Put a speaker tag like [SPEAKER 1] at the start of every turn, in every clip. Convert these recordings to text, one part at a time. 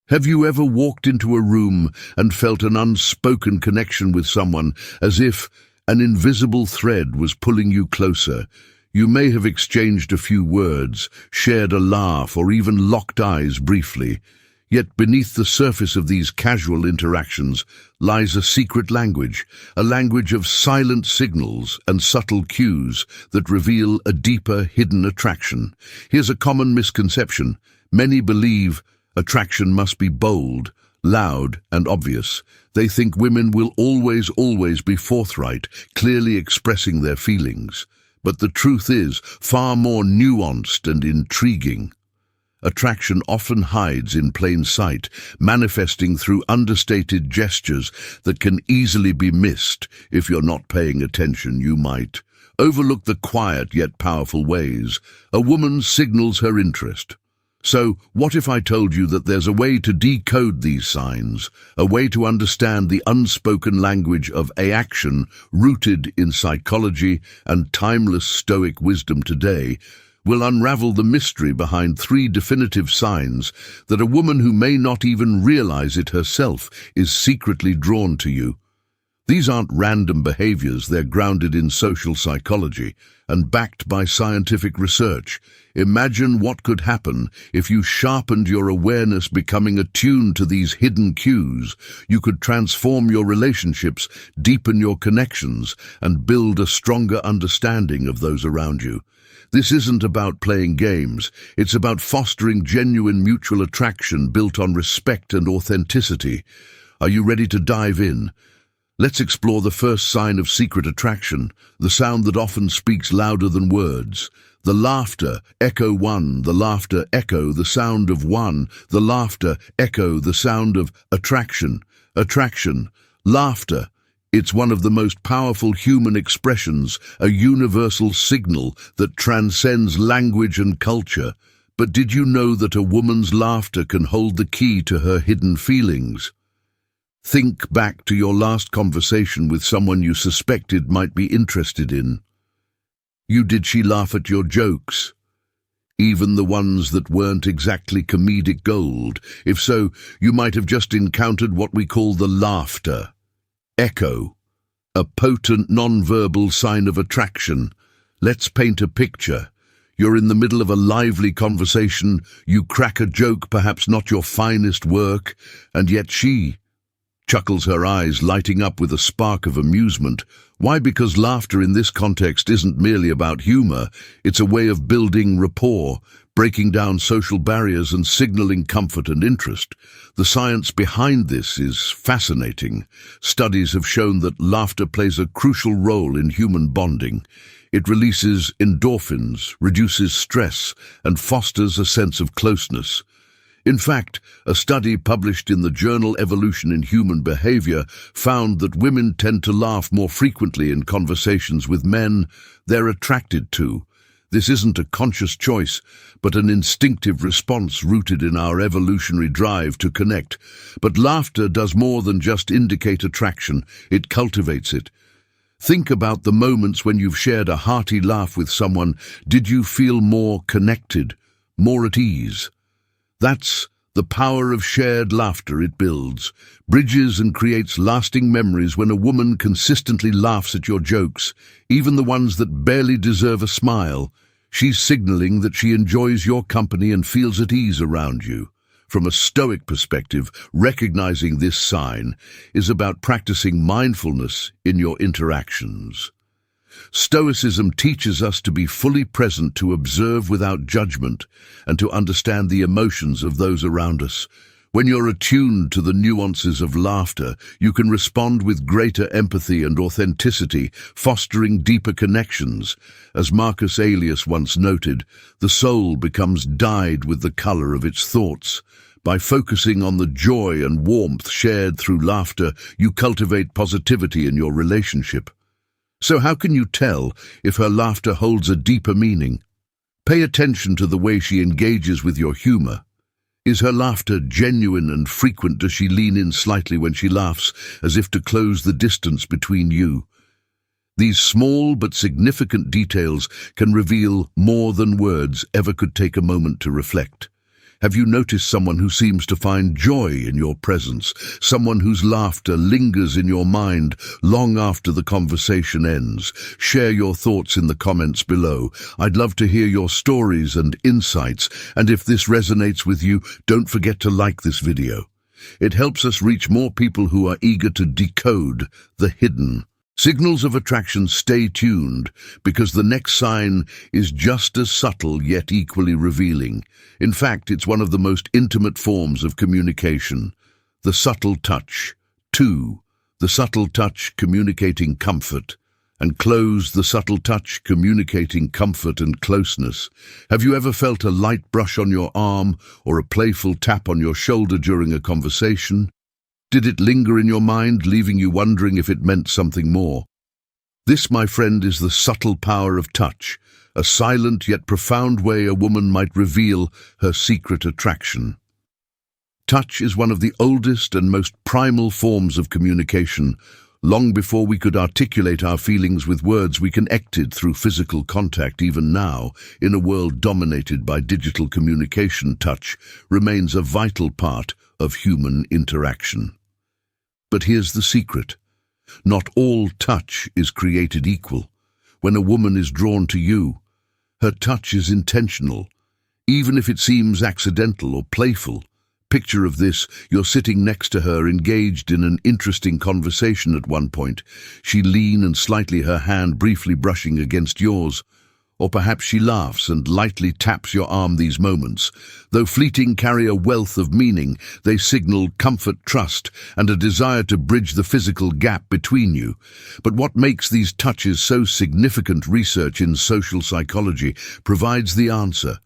[SPEAKER 1] Have you ever walked into a room and felt an unspoken connection with someone, as if an invisible thread was pulling you closer? You may have exchanged a few words, shared a laugh, or even locked eyes briefly. Yet beneath the surface of these casual interactions lies a secret language, a language of silent signals and subtle cues that reveal a deeper, hidden attraction. Here's a common misconception. Many believe attraction must be bold, loud, and obvious. They think women will always be forthright, clearly expressing their feelings. But the truth is far more nuanced and intriguing. Attraction often hides in plain sight, manifesting through understated gestures that can easily be missed. If you're not paying attention, you might overlook the quiet yet powerful ways a woman signals her interest. So, what if I told you that there's a way to decode these signs, a way to understand the unspoken language of action rooted in psychology and timeless Stoic wisdom today? Will unravel the mystery behind 3 definitive signs that a woman who may not even realize it herself is secretly drawn to you. These aren't random behaviors, they're grounded in social psychology and backed by scientific research. Imagine what could happen if you sharpened your awareness, becoming attuned to these hidden cues. You could transform your relationships, deepen your connections, and build a stronger understanding of those around you. This isn't about playing games, it's about fostering genuine mutual attraction built on respect and authenticity. Are you ready to dive in? Let's explore the first sign of secret attraction, the sound that often speaks louder than words. The laughter, echo one, the laughter, echo the sound of one, the laughter, echo the sound of attraction. Attraction, laughter. It's one of the most powerful human expressions, a universal signal that transcends language and culture. But did you know that a woman's laughter can hold the key to her hidden feelings? Think back to your last conversation with someone you suspected might be interested in. Did she laugh at your jokes? Even the ones that weren't exactly comedic gold. If so, you might have just encountered what we call the laughter echo, a potent non-verbal sign of attraction. Let's paint a picture. You're in the middle of a lively conversation, you crack a joke, perhaps not your finest work, and yet she chuckles, her eyes lighting up with a spark of amusement. Why? Because laughter in this context isn't merely about humor, it's a way of building rapport, breaking down social barriers and signaling comfort and interest. The science behind this is fascinating. Studies have shown that laughter plays a crucial role in human bonding. It releases endorphins, reduces stress, and fosters a sense of closeness. In fact, a study published in the journal Evolution in Human Behavior found that women tend to laugh more frequently in conversations with men they're attracted to. This isn't a conscious choice, but an instinctive response rooted in our evolutionary drive to connect. But laughter does more than just indicate attraction, it cultivates it. Think about the moments when you've shared a hearty laugh with someone. Did you feel more connected, more at ease? That's the power of shared laughter. It builds bridges and creates lasting memories. When a woman consistently laughs at your jokes, even the ones that barely deserve a smile, she's signaling that she enjoys your company and feels at ease around you. From a Stoic perspective, recognizing this sign is about practicing mindfulness in your interactions. Stoicism teaches us to be fully present, to observe without judgment, and to understand the emotions of those around us. When you're attuned to the nuances of laughter, you can respond with greater empathy and authenticity, fostering deeper connections. As Marcus Aurelius once noted, the soul becomes dyed with the color of its thoughts. By focusing on the joy and warmth shared through laughter, you cultivate positivity in your relationship. So how can you tell if her laughter holds a deeper meaning? Pay attention to the way she engages with your humor. Is her laughter genuine and frequent? Does she lean in slightly when she laughs, as if to close the distance between you? These small but significant details can reveal more than words ever could. Take a moment to reflect. Have you noticed someone who seems to find joy in your presence, someone whose laughter lingers in your mind long after the conversation ends? Share your thoughts in the comments below. I'd love to hear your stories and insights, and if this resonates with you, don't forget to like this video. It helps us reach more people who are eager to decode the hidden signals of attraction. Stay tuned, because the next sign is just as subtle yet equally revealing. In fact, it's one of the most intimate forms of communication. The subtle touch. 2. The subtle touch communicating comfort. And close. The subtle touch communicating comfort and closeness. Have you ever felt a light brush on your arm or a playful tap on your shoulder during a conversation? Did it linger in your mind, leaving you wondering if it meant something more? This, my friend, is the subtle power of touch, a silent yet profound way a woman might reveal her secret attraction. Touch is one of the oldest and most primal forms of communication. Long before we could articulate our feelings with words, we connected through physical contact. Even now, in a world dominated by digital communication, touch remains a vital part of human interaction. But here's the secret. Not all touch is created equal. When a woman is drawn to you, her touch is intentional, even if it seems accidental or playful. Picture of this: you're sitting next to her, engaged in an interesting conversation. At one point, she leans and slightly, her hand briefly brushing against yours. Or perhaps she laughs and lightly taps your arm. These moments, though fleeting, carry a wealth of meaning. They signal comfort, trust, and a desire to bridge the physical gap between you. But what makes these touches so significant? Research in social psychology provides the answer.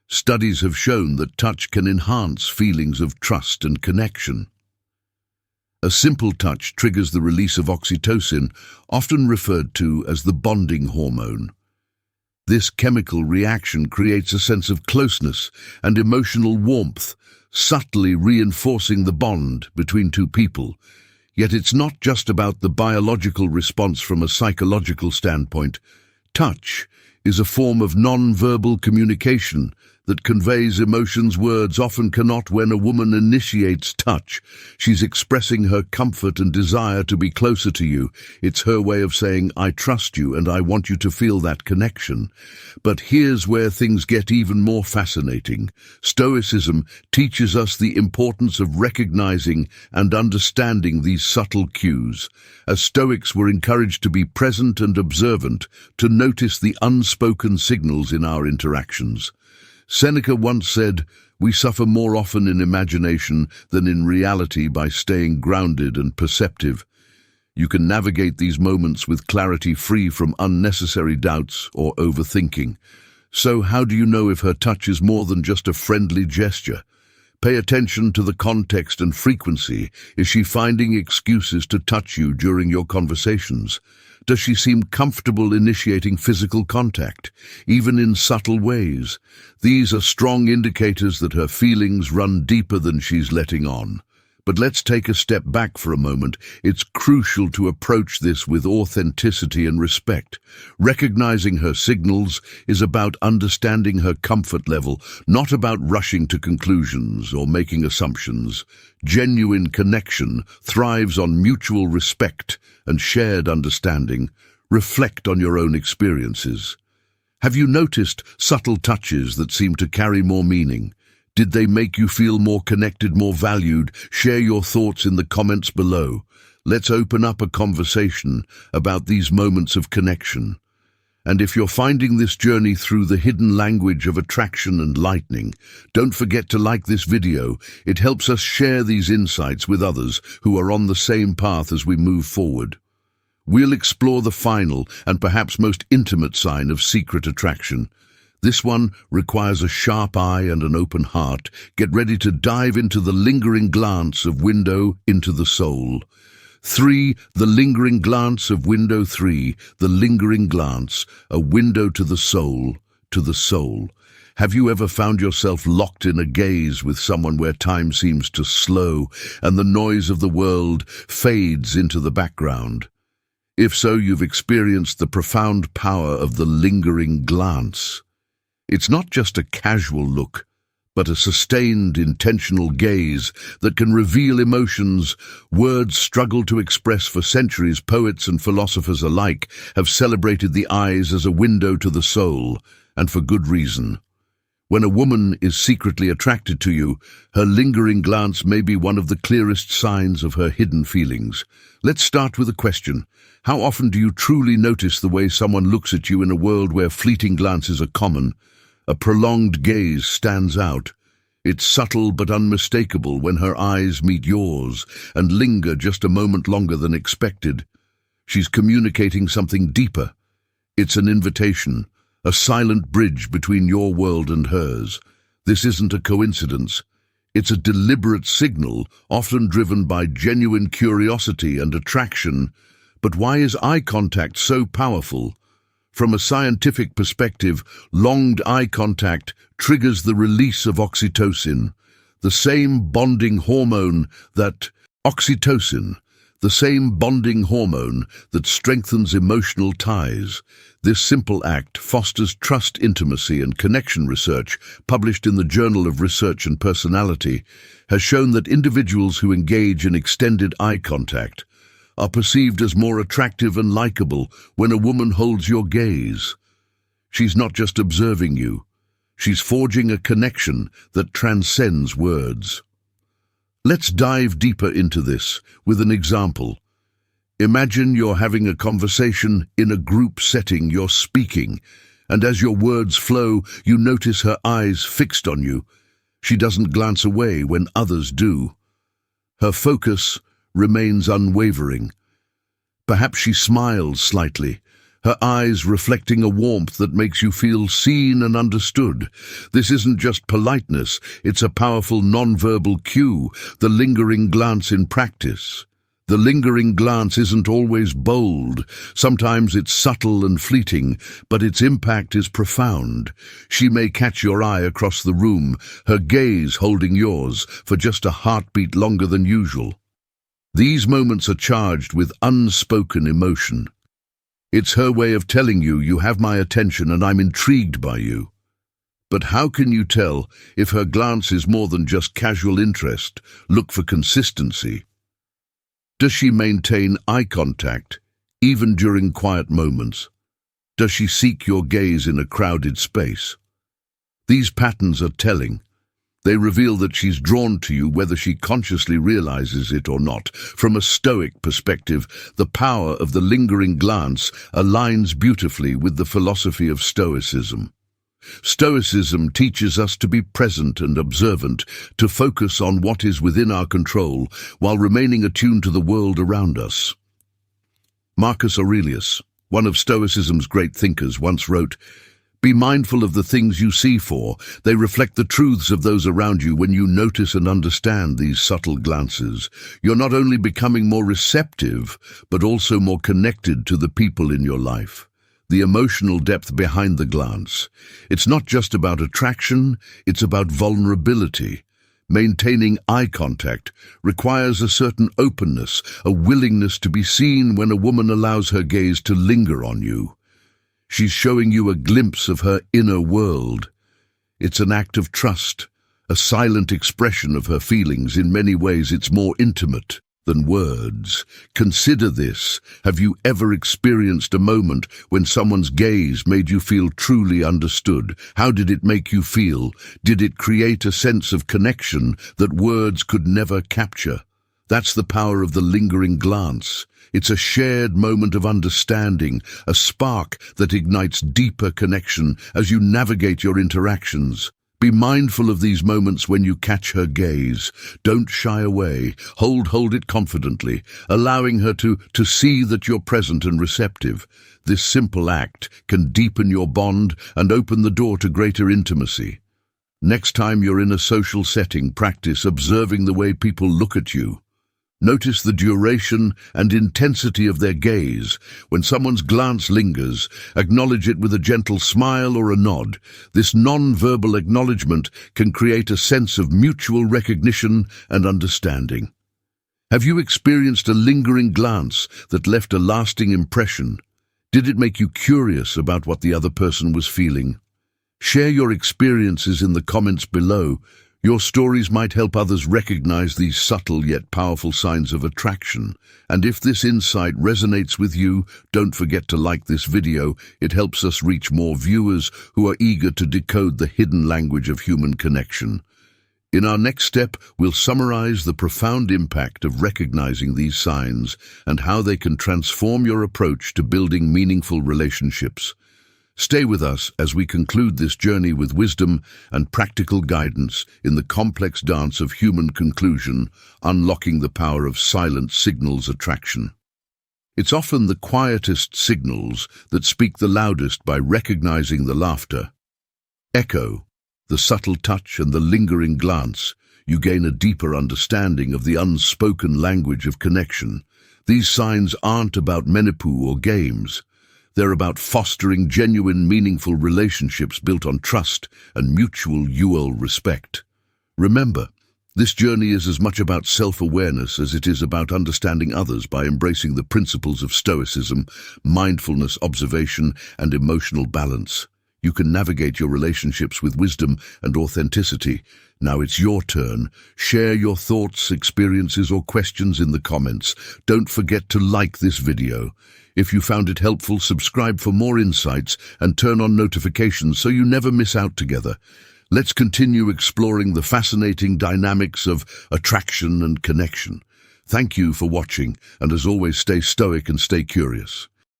[SPEAKER 1] Studies have shown that touch can enhance feelings of trust and connection. A simple touch triggers the release of oxytocin, often referred to as the bonding hormone. This chemical reaction creates a sense of closeness and emotional warmth, subtly reinforcing the bond between two people. Yet it's not just about the biological response. From a psychological standpoint, touch is a form of non-verbal communication that conveys emotions words often cannot. When a woman initiates touch, she's expressing her comfort and desire to be closer to you. It's her way of saying, I trust you and I want you to feel that connection. But here's where things get even more fascinating. Stoicism teaches us the importance of recognizing and understanding these subtle cues. As Stoics were encouraged to be present and observant, to notice the unspoken signals in our interactions. Seneca once said, "We suffer more often in imagination than in reality by staying grounded and perceptive." You can navigate these moments with clarity, free from unnecessary doubts or overthinking. So how do you know if her touch is more than just a friendly gesture? Pay attention to the context and frequency. Is she finding excuses to touch you during your conversations? Does she seem comfortable initiating physical contact, even in subtle ways? These are strong indicators that her feelings run deeper than she's letting on. But let's take a step back for a moment. It's crucial to approach this with authenticity and respect. Recognizing her signals is about understanding her comfort level, not about rushing to conclusions or making assumptions. Genuine connection thrives on mutual respect and shared understanding. Reflect on your own experiences. Have you noticed subtle touches that seem to carry more meaning? Did they make you feel more connected, more valued? Share your thoughts in the comments below. Let's open up a conversation about these moments of connection. And if you're finding this journey through the hidden language of attraction and lightning, don't forget to like this video. It helps us share these insights with others who are on the same path as we move forward. We'll explore the final and perhaps most intimate sign of secret attraction. This one requires a sharp eye and an open heart. Get ready to dive into the lingering glance of window into the soul. 3. The lingering glance of window. 3. The lingering glance, a window to the soul, to the soul. Have you ever found yourself locked in a gaze with someone where time seems to slow and the noise of the world fades into the background? If so, you've experienced the profound power of the lingering glance. It's not just a casual look, but a sustained, intentional gaze that can reveal emotions words struggle to express for centuries. Poets and philosophers alike have celebrated the eyes as a window to the soul, and for good reason. When a woman is secretly attracted to you, her lingering glance may be one of the clearest signs of her hidden feelings. Let's start with a question. How often do you truly notice the way someone looks at you in a world where fleeting glances are common? A prolonged gaze stands out. It's subtle but unmistakable when her eyes meet yours and linger just a moment longer than expected. She's communicating something deeper. It's an invitation, a silent bridge between your world and hers. This isn't a coincidence. It's a deliberate signal, often driven by genuine curiosity and attraction. But why is eye contact so powerful? From a scientific perspective, longed eye contact triggers the release of oxytocin, the same bonding hormone that strengthens emotional ties. This simple act fosters trust, intimacy, and connection. Research, published in the Journal of Research and Personality, has shown that individuals who engage in extended eye contact are perceived as more attractive and likable. When a woman holds your gaze, she's not just observing you, she's forging a connection that transcends words. Let's dive deeper into this with an example. Imagine you're having a conversation in a group setting. You're speaking, and as your words flow, you notice her eyes fixed on you. She doesn't glance away when others do. Her focus remains unwavering. Perhaps she smiles slightly, her eyes reflecting a warmth that makes you feel seen and understood. This isn't just politeness, it's a powerful non-verbal cue, the lingering glance in practice. The lingering glance isn't always bold. Sometimes it's subtle and fleeting, but its impact is profound. She may catch your eye across the room, her gaze holding yours for just a heartbeat longer than usual. These moments are charged with unspoken emotion. It's her way of telling you, you have my attention and I'm intrigued by you. But how can you tell if her glance is more than just casual interest? Look for consistency. Does she maintain eye contact, even during quiet moments? Does she seek your gaze in a crowded space? These patterns are telling. They reveal that she's drawn to you whether she consciously realizes it or not. From a Stoic perspective, the power of the lingering glance aligns beautifully with the philosophy of Stoicism. Stoicism teaches us to be present and observant, to focus on what is within our control while remaining attuned to the world around us. Marcus Aurelius, one of Stoicism's great thinkers, once wrote, "Be mindful of the things you see, for they reflect the truths of those around you. When you notice and understand these subtle glances, you're not only becoming more receptive, but also more connected to the people in your life." The emotional depth behind the glance. It's not just about attraction, it's about vulnerability. Maintaining eye contact requires a certain openness, a willingness to be seen. When a woman allows her gaze to linger on you, she's showing you a glimpse of her inner world. It's an act of trust, a silent expression of her feelings. In many ways, it's more intimate than words. Consider this. Have you ever experienced a moment when someone's gaze made you feel truly understood? How did it make you feel? Did it create a sense of connection that words could never capture? That's the power of the lingering glance. It's a shared moment of understanding, a spark that ignites deeper connection as you navigate your interactions. Be mindful of these moments when you catch her gaze. Don't shy away. Hold it confidently, allowing her to see that you're present and receptive. This simple act can deepen your bond and open the door to greater intimacy. Next time you're in a social setting, practice observing the way people look at you. Notice the duration and intensity of their gaze. When someone's glance lingers, acknowledge it with a gentle smile or a nod. This non-verbal acknowledgement can create a sense of mutual recognition and understanding. Have you experienced a lingering glance that left a lasting impression? Did it make you curious about what the other person was feeling? Share your experiences in the comments below. Your stories might help others recognize these subtle yet powerful signs of attraction. And if this insight resonates with you, don't forget to like this video. It helps us reach more viewers who are eager to decode the hidden language of human connection. In our next step, we'll summarize the profound impact of recognizing these signs and how they can transform your approach to building meaningful relationships. Stay with us as we conclude this journey with wisdom and practical guidance in the complex dance of human conclusion, unlocking the power of silent signals attraction. It's often the quietest signals that speak the loudest. By recognizing the laughter, echo, the subtle touch and the lingering glance, you gain a deeper understanding of the unspoken language of connection. These signs aren't about menippu or games. They're about fostering genuine, meaningful relationships built on trust and mutual respect. Remember, this journey is as much about self-awareness as it is about understanding others. By embracing the principles of Stoicism, mindfulness, observation, and emotional balance, you can navigate your relationships with wisdom and authenticity. Now it's your turn. Share your thoughts, experiences, or questions in the comments. Don't forget to like this video. If you found it helpful, subscribe for more insights and turn on notifications so you never miss out together. Let's continue exploring the fascinating dynamics of attraction and connection. Thank you for watching, and as always, stay stoic and stay curious.